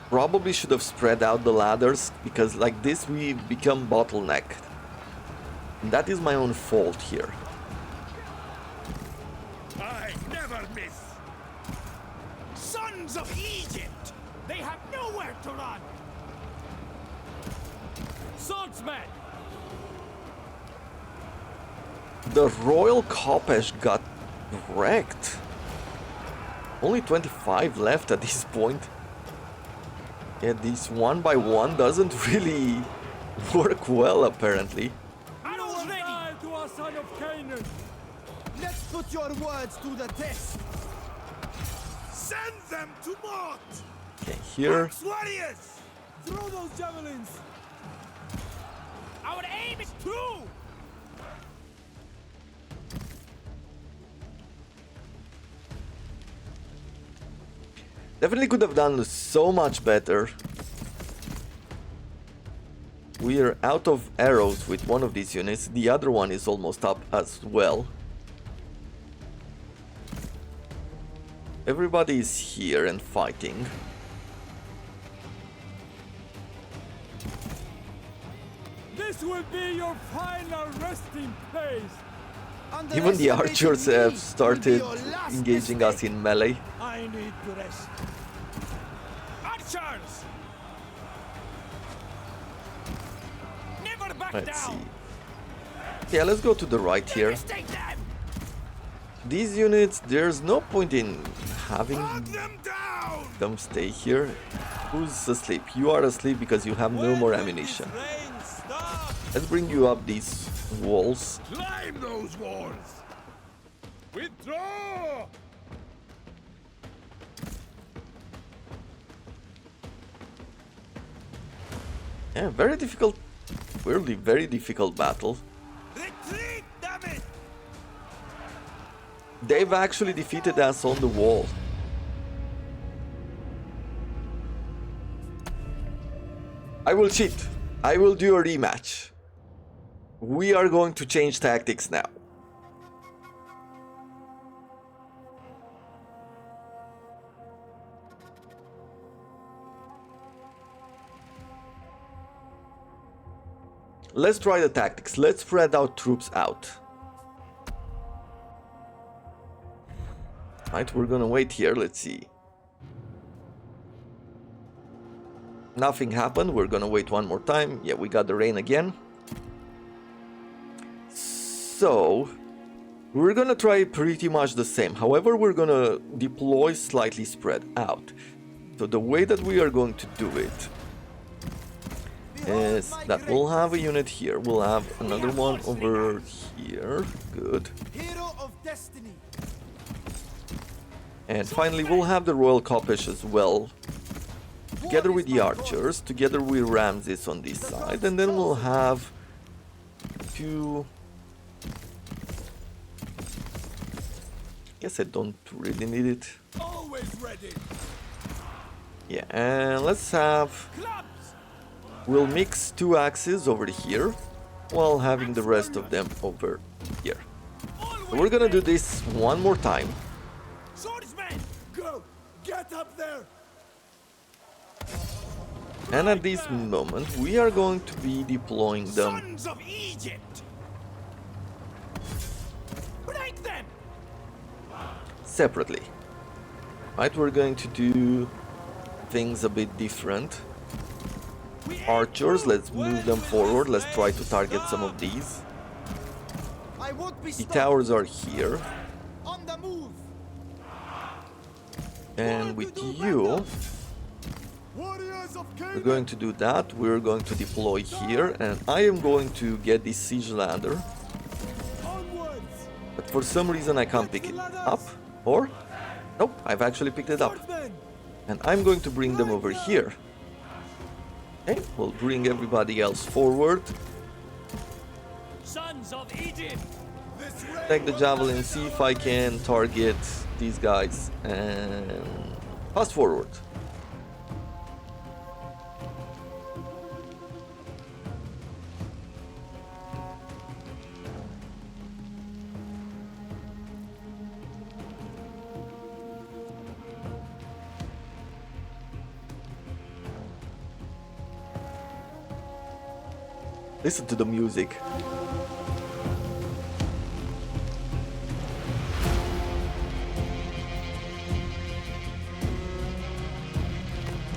Probably should have spread out the ladders, because like this we become bottlenecked. And that is my own fault here. I never miss! Sons of Egypt! They have nowhere to run! Swordsman! The Royal Kopesh got wrecked. Only 25 left at this point. Yeah, this one by one doesn't really work well apparently. Arrows ready! To our son of Canaan! Let's put your words to the test. Send them to Mort! Okay, here. Warriors! Throw those javelins! Our aim is true! Definitely could have done so much better. We are out of arrows with one of these units. The other one is almost up as well. Everybody is here and fighting. This will be your final resting place. Even the archers have started engaging us in melee. I need to rest. Archers! Never back Let's down. see. Yeah, let's go to the right here. Devastate them! These units, there's no point in having Hunt them down! them stay here. Who's asleep? You are asleep because you have no more ammunition. Rain, stop! Let's bring you up these walls. Climb those walls! Withdraw! Yeah, very difficult, really very difficult battle. Retreat, damn it! They've actually defeated us on the wall. I will cheat. I will do a rematch. We are going to change tactics now. Let's try the tactics. Let's spread our troops out. Right, we're gonna wait here. Let's see. Nothing happened. We're gonna wait one more time. Yeah, we got the rain again. So, we're gonna try pretty much the same. However, we're gonna deploy slightly spread out. So the way that we are going to do it is that we'll have a unit here. We'll have another one over here. Good. Hero of destiny. And finally, we'll have the Royal Kopesh as well. Together with the archers, together with Ramses on this side. And then we'll have two... Guess I don't really need it. Always ready! Yeah, and let's have... We'll mix two axes over here, while having the rest of them over here. So we're gonna do this one more time. Swordsman! Go! Get up there! And at this moment, we are going to be deploying them Sons of Egypt! Break them! separately. Right, we're going to do things a bit different. Archers, let's move them forward. Let's try to target some of these. I won't be The stopped. towers are here. On the move. And with you, Warriors of we're going to do that. We're going to deploy here. And I am going to get this siege ladder. Onwards. But for some reason I can't pick it up. Or, nope, I've actually picked it up. And I'm going to bring them over here. Okay, we'll bring everybody else forward. Sons of Egypt! Take the javelin, see if I can target these guys, and fast forward. Listen to the music.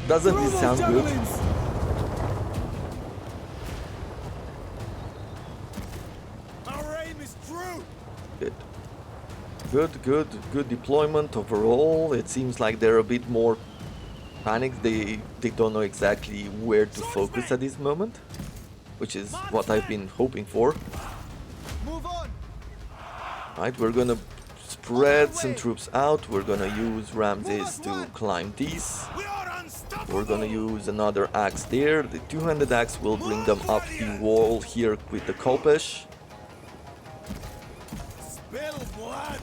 Doesn't this sound good? Our aim is true! Good. Good deployment overall. It seems like they're a bit more panicked. They don't know exactly where to focus at this moment, which is what I've been hoping for. Move on. Right, we're gonna spread some troops out. We're gonna use Ramses to climb these. We are unstoppable! We're gonna use another axe there. The two-handed axe will bring them up the wall here with the Kopesh. Spill blood!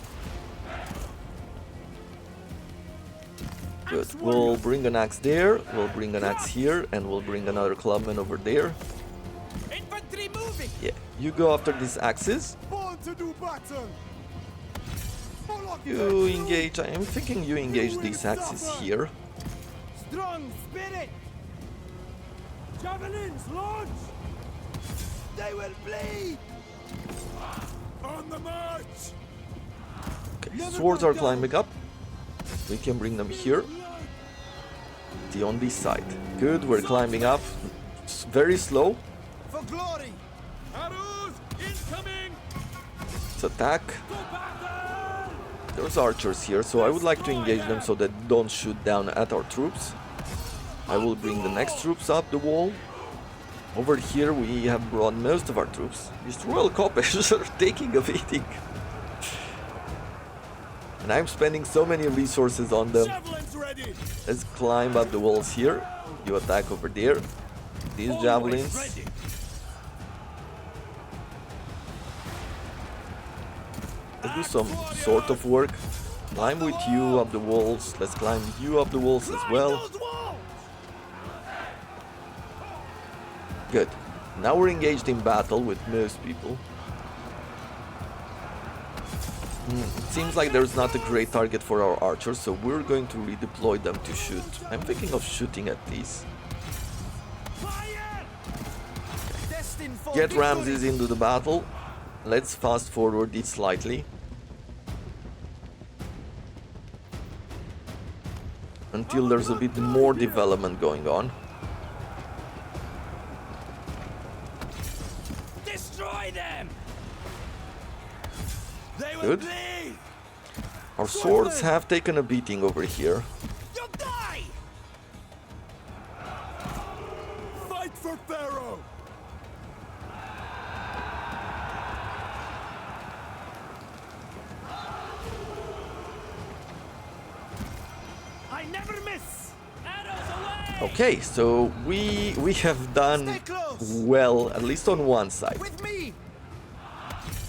Good. We'll bring an axe there. We'll bring an axe here, and we'll bring another clubman over there. Infantry moving! Yeah, you go after these axes. Born to do battle. Bullock You engage, I am thinking you engage these axes here. Strong spirit! Javelins, launch! They will bleed! On the march! Okay, swords are climbing up. We can bring them here. The on this side. Good, we're climbing up. It's very slow. For glory! Arrows incoming! Let's attack. To battle! There's archers here, so I would like to engage them so they don't shoot down at our troops. I will bring the next troops up the wall. Over here we have brought most of our troops. These royal coppers are taking a beating. And I'm spending so many resources on them. Javelins ready! Let's climb up the walls here. You attack over there. These javelins. Ready. Let's do some sort of work. Climb with you up the walls. Let's climb you up the walls as well. Good. Now we're engaged in battle with most people. It seems like there's not a great target for our archers, so we're going to redeploy them to shoot. I'm thinking of shooting at these. Destined for Get victory. Ramses into the battle. Let's fast forward it slightly. Until there's a bit more development going on. Destroy them! They will Good. bleed! Our swords have taken a beating over here. You'll die! Fight for Pharaoh! I never miss! Arrows away! Okay, so we have done Stay close. well, at least on one side. With me!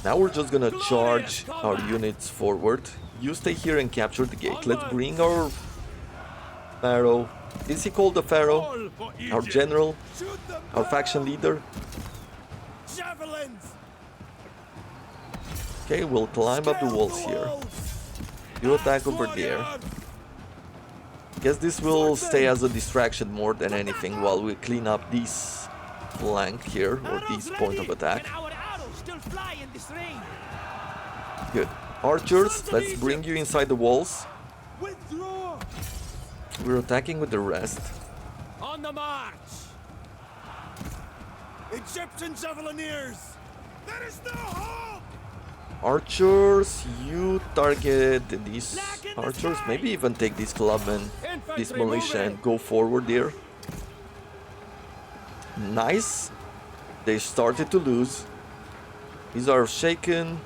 Now we're just gonna charge our units forward. You stay here and capture the gate. Let's bring our Pharaoh. Is he called the Pharaoh? All for Our Egypt. general? Shoot them Our down! faction leader? Javelins! Okay, we'll climb up the Scale walls the here. walls! You attack over there. Guess this will stay as a distraction more than anything while we clean up this flank here, or this point of attack. Can our arrows still fly in this rain? Good. Archers, let's bring you inside the walls. Withdraw! We're attacking with the rest. On the march! Egyptian javelineers! There is no hope! Archers, you target these archers. Maybe even take this clubman, this militia, and go forward there. Nice. They started to lose. These are shaken,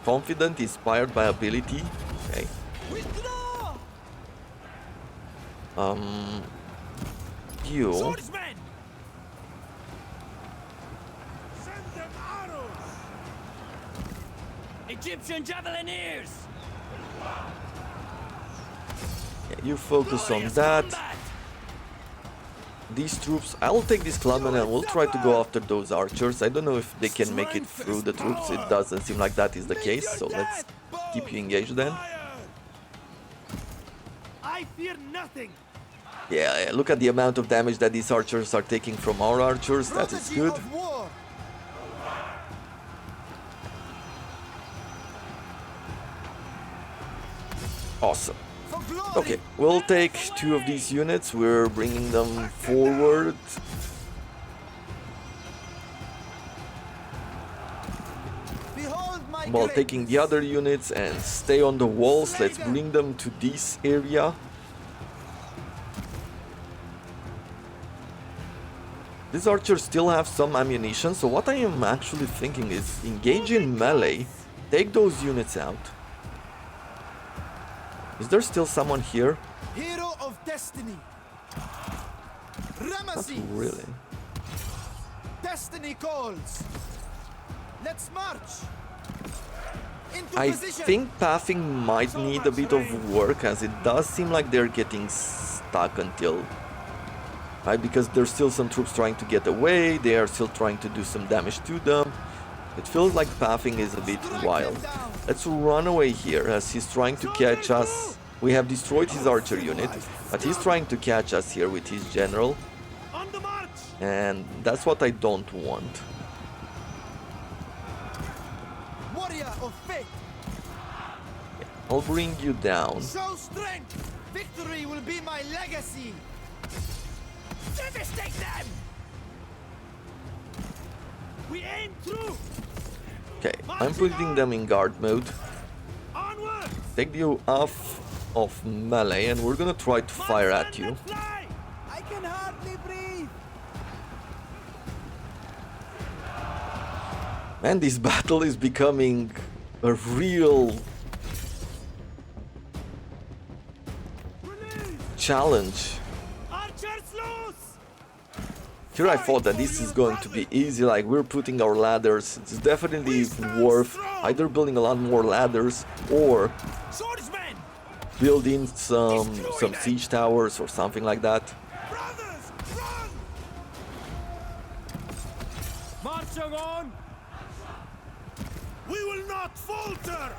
confident, inspired by ability. Okay. Withdraw! You. Swordsmen! Send them arrows! Egyptian javelineers! Yeah, you focus on that. These troops, I'll take this clubman and we'll try to go after those archers. I don't know if they can make it through the troops. It doesn't seem like that is the case, so let's keep you engaged then. I fear nothing! Yeah, look at the amount of damage that these archers are taking from our archers. That is Prodigy good. of war! Awesome. For glory! Okay, we'll take two of these units. We're bringing them forward. Behold my While greatness. taking the other units and stay on the walls. Let's bring them to this area. These archers still have some ammunition, so what I am actually thinking is engage in melee, take those units out. Is there still someone here? Hero of destiny! Not Ramses! really. Destiny calls! Let's march! Into I position! think pathing might need a bit of work, as it does seem like they're getting stuck until... Right, because there's still some troops trying to get away, they are still trying to do some damage to them. It feels like pathing is a bit wild. Let's run away here as he's trying to catch us. We have destroyed his archer unit, but he's trying to catch us here with his general. On the march! And that's what I don't want. Warrior of fate, I'll bring you down. show strength. Victory will be my legacy. Devastate them. We aim through! Okay, I'm putting them in guard mode. Onward! Take you off of melee and we're gonna try to fire at you. Fly! I can hardly breathe. Man, this battle is becoming a real challenge. Archers loose! Here I thought that this is going to be easy, like we're putting our ladders. It's definitely worth either building a lot more ladders or Swordsmen! building some siege towers or something like that. Brothers, run! Marching on! We will not falter!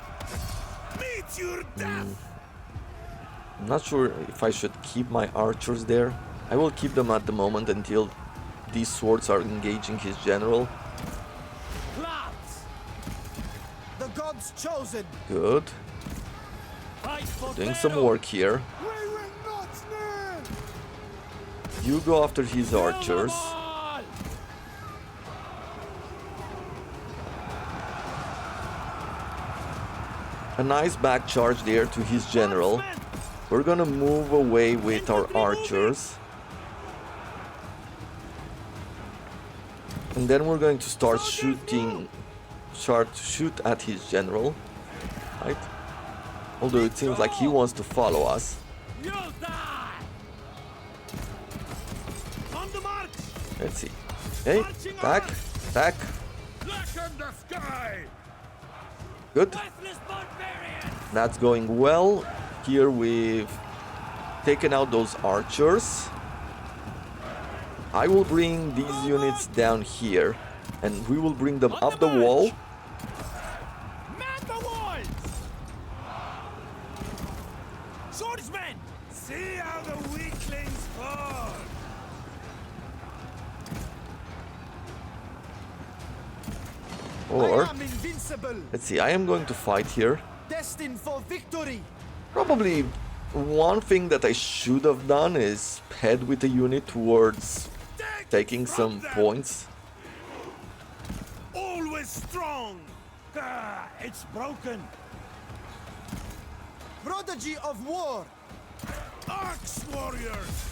Meet your death! I'm not sure if I should keep my archers there. I will keep them at the moment until these swords are engaging his general. Lads! The gods chosen. Good. Fight for Doing some Pharaoh! work here. We will not kneel! You go after his archers. All! A nice back charge there to his general. Swordsmen! We're gonna move away with our archers. And then we're going to start shooting, start to shoot at his general, right? Although it seems like he wants to follow us. You'll die! On the march! Let's see. Hey, attack, attack. Blacken the sky! Good. Worthless barbarians! That's going well. Here we've taken out those archers. I will bring these units down here and we will bring them up the wall. Man the walls! Swordsmen! See how the weaklings fall! Or, I am invincible. let's see, I am going to fight here. Destined for victory. Probably one thing that I should have done is head with the unit towards taking some points. Always strong! Ah, it's broken! Prodigy of war. Axe warriors!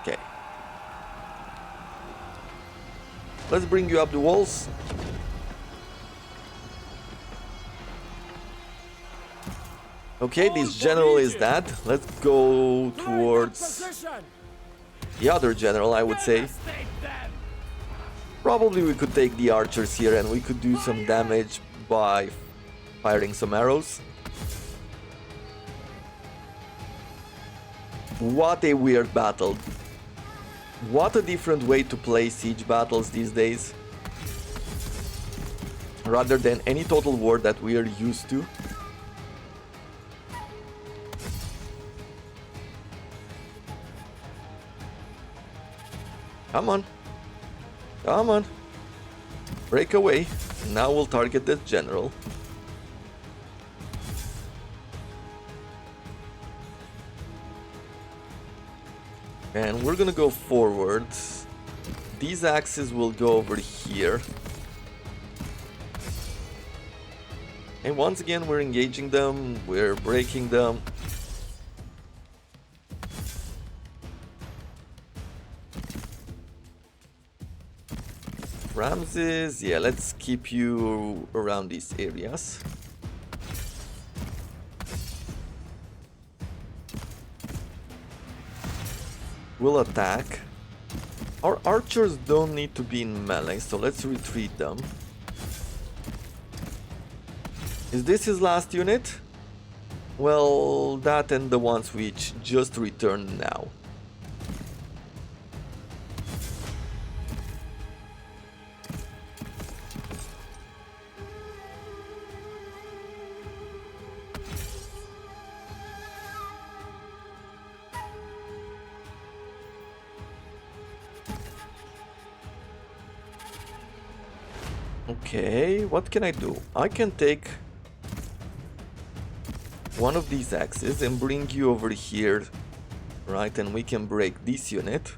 Okay. Let's bring you up the walls. Okay, this general is dead. Let's go towards Position! the other general, I would say. Devastate them! Probably we could take the archers here and we could do some damage by firing some arrows. What a weird battle. What a different way to play siege battles these days. Rather than any total war that we are used to. Come on. Come on. Break away. Now we'll target the general. And we're gonna go forward. These axes will go over here. And once again, we're engaging them, we're breaking them. Ramses, yeah, let's keep you around these areas. We'll attack. Our archers don't need to be in melee, so let's retreat them. Is this his last unit? Well, that and the ones which just returned now. Okay, what can I do? I can take one of these axes and bring you over here, right? And we can break this unit.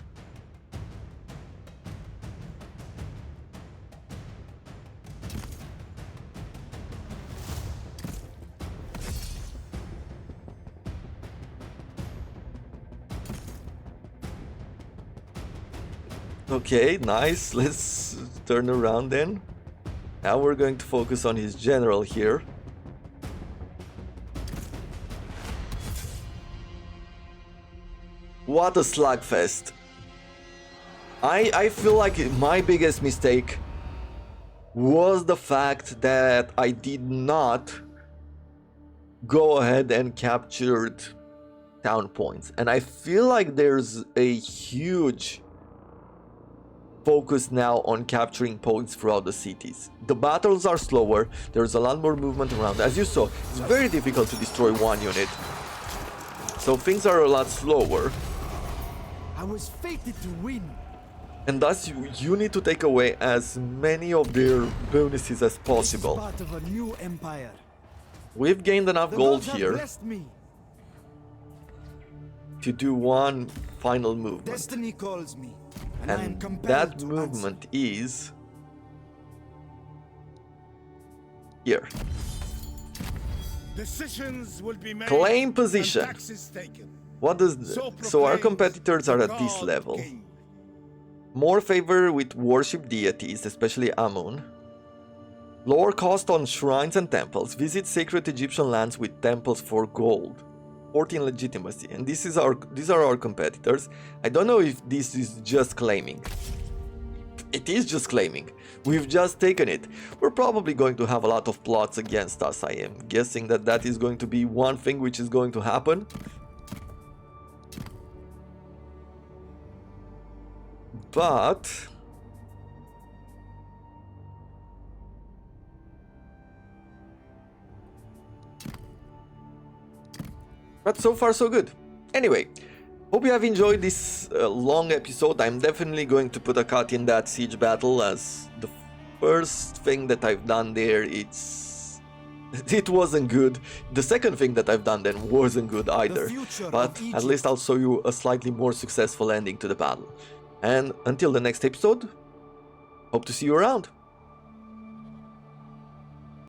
Okay, nice. Let's turn around then. Now we're going to focus on his general here. What a slugfest. I feel like my biggest mistake was the fact that I did not go ahead and captured town points. And I feel like there's a huge focus now on capturing points throughout the cities. The battles are slower, there's a lot more movement around. As you saw, it's very difficult to destroy one unit. So things are a lot slower. I was fated to win. And thus you need to take away as many of their bonuses as possible. Part of a new empire. We've gained enough The gold gods have here blessed me. to do one final movement. Destiny calls me, and I am And compelled that to movement is here. Decisions will be made. Claim and position. taxes taken. What does so our proclaims competitors are the at this God level. King. More favor with worship deities, especially Amun. Lower cost on shrines and temples. Visit sacred Egyptian lands with temples for gold. 14 legitimacy. And these are our competitors. I don't know if this is just claiming. It is just claiming. We've just taken it. We're probably going to have a lot of plots against us. I am guessing that that is going to be one thing which is going to happen. But so far so good. Anyway, hope you have enjoyed this long episode. I'm definitely going to put a cut in that siege battle, as the first thing that I've done there, it wasn't good. The second thing that I've done then wasn't good either. But at least I'll show you a slightly more successful ending to the battle. And until the next episode, hope to see you around.